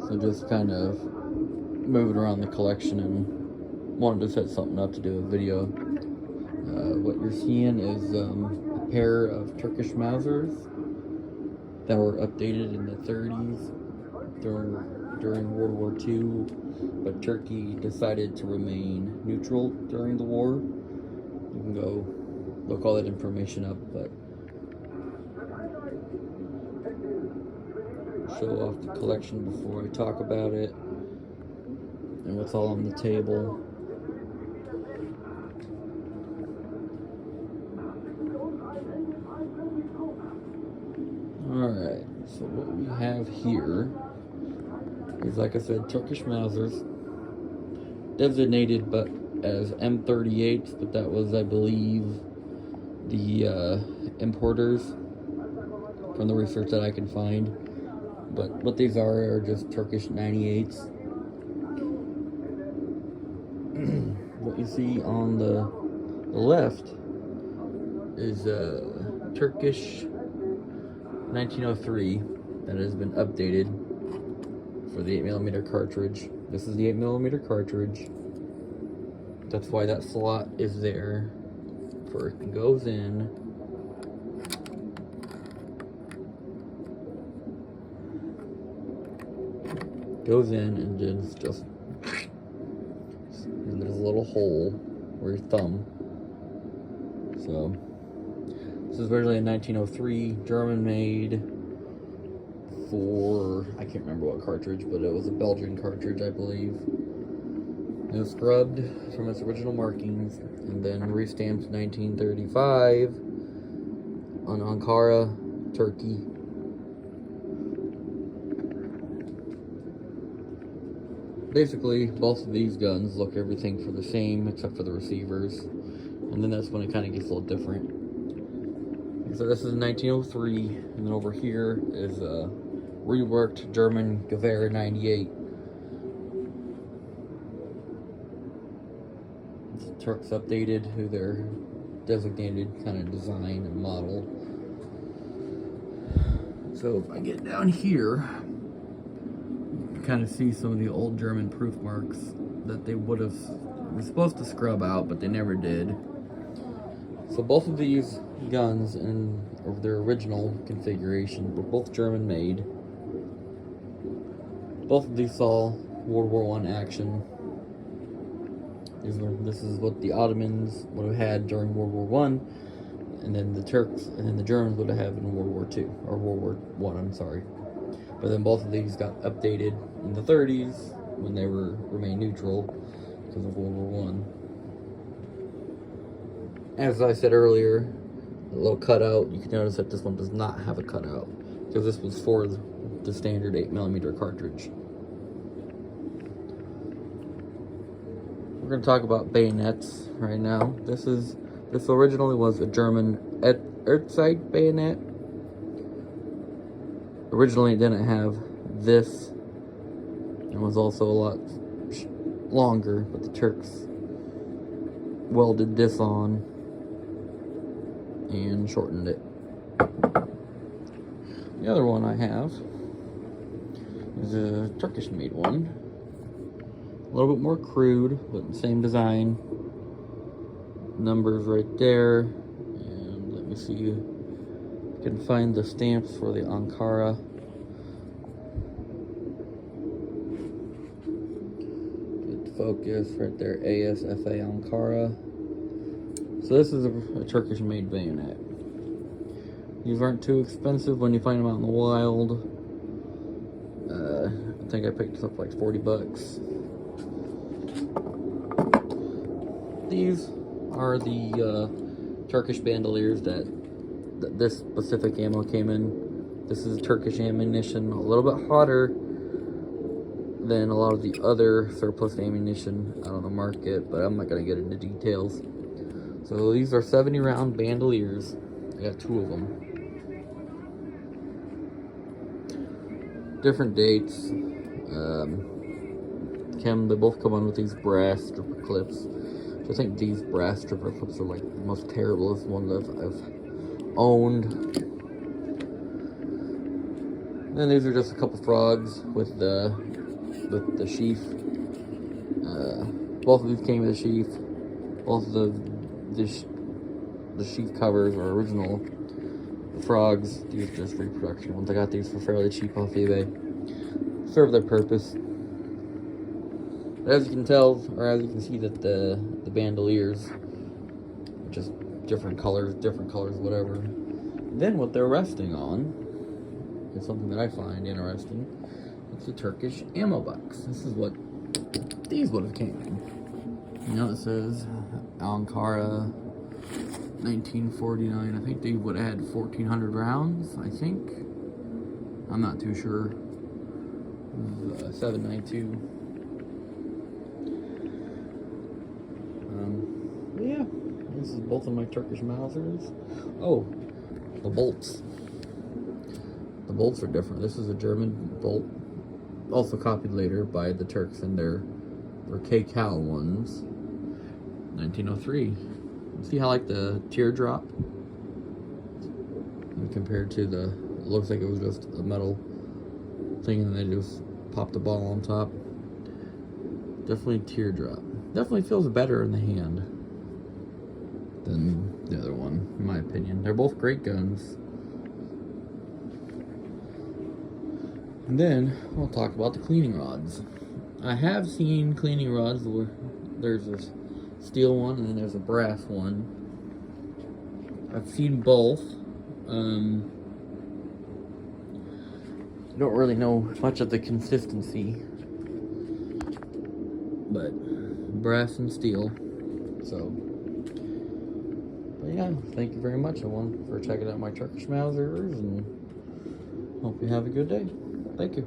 So just kind of moving around the collection and wanted to set something up to do a video. What you're seeing is a pair of Turkish Mausers that were updated in the 30s during World War II, but Turkey decided to remain neutral during the war. You can go look all that information up, but show off the collection before I talk about it and what's all on the table. Alright, so what we have here is, like I said, Turkish Mausers, designated but as M38s, but that was, I believe, the importers from the research that I can find. But what these are just Turkish 98s. What you see on the left is Turkish 1903 that has been updated for the 8mm cartridge. This is the 8mm cartridge. That's why that slot is there, for it goes in. Goes in and then just and there's a little hole where your thumb. So this is originally a 1903 German made for, I can't remember what cartridge, but it was a Belgian cartridge, I believe. It was scrubbed from its original markings and then restamped 1935 on Ankara, Turkey. Basically, both of these guns look everything for the same except for the receivers, and then that's when it kind of gets a little different. So this is 1903, and then over here is a reworked German gew98. Turks updated who their designated kind of design and model. So if I get down here, you can kind of see some of the old German proof marks that they were supposed to scrub out, but they never did. So both of these guns in their original configuration were both German made. Both of these saw World War I action. This is what the Ottomans would have had during World War I, and then the Turks and then the Germans would have had in World War II, or World War I, I'm sorry. But then both of these got updated in the 30s when they remained neutral because of World War I. As I said earlier, a little cutout, you can notice that this one does not have a cutout because this was for the standard 8mm cartridge. We're going to talk about bayonets right now. This originally was a German Erzeit bayonet. Originally it didn't have this. It was also a lot longer, but the Turks welded this on and shortened it. The other one I have is a Turkish made one. A little bit more crude, but the same design. Numbers right there. And let me see if you can find the stamps for the Ankara. Good focus right there, ASFA Ankara. So this is a Turkish made bayonet. These aren't too expensive when you find them out in the wild. I think I picked this up like 40 bucks. These are the Turkish bandoliers that this specific ammo came in. This is Turkish ammunition, a little bit hotter than a lot of the other surplus ammunition out on the market, but I'm not going to get into details. So these are 70 round bandoliers. I got 2 of them. Different dates. They both come on with these brass stripper clips. I think these brass stripper clips are like the most terriblest ones I've owned. then these are just a couple frogs with the sheath. Both of these came with a sheath. Both of the sheath covers are original. The frogs, these are just reproduction ones. I got these for fairly cheap off eBay. Serve their purpose. But as you can tell, or as you can see, that the bandoliers, just different colors, whatever. Then what they're resting on is something that I find interesting. It's a Turkish ammo box. This is what these would have came in. You know, it says Ankara 1949. I think they would have had 1,400 rounds, I think. I'm not too sure. 792. But yeah, this is both of my Turkish Mausers. Oh, the bolts. The bolts are different. This is a German bolt, also copied later by the Turks in their K-Cal ones. 1903. See how like the teardrop compared to the, it looks like it was just a metal thing and they just popped the ball on top. Definitely teardrop. Definitely feels better in the hand than the other one, in my opinion. They're both great guns. And then we'll talk about the cleaning rods. I have seen cleaning rods where there's this steel one and then there's a brass one. I've seen both. Don't really know much of the consistency, but brass and steel. So, but yeah, thank you very much, everyone, for checking out my Turkish Mausers, and hope you have a good day. Thank you.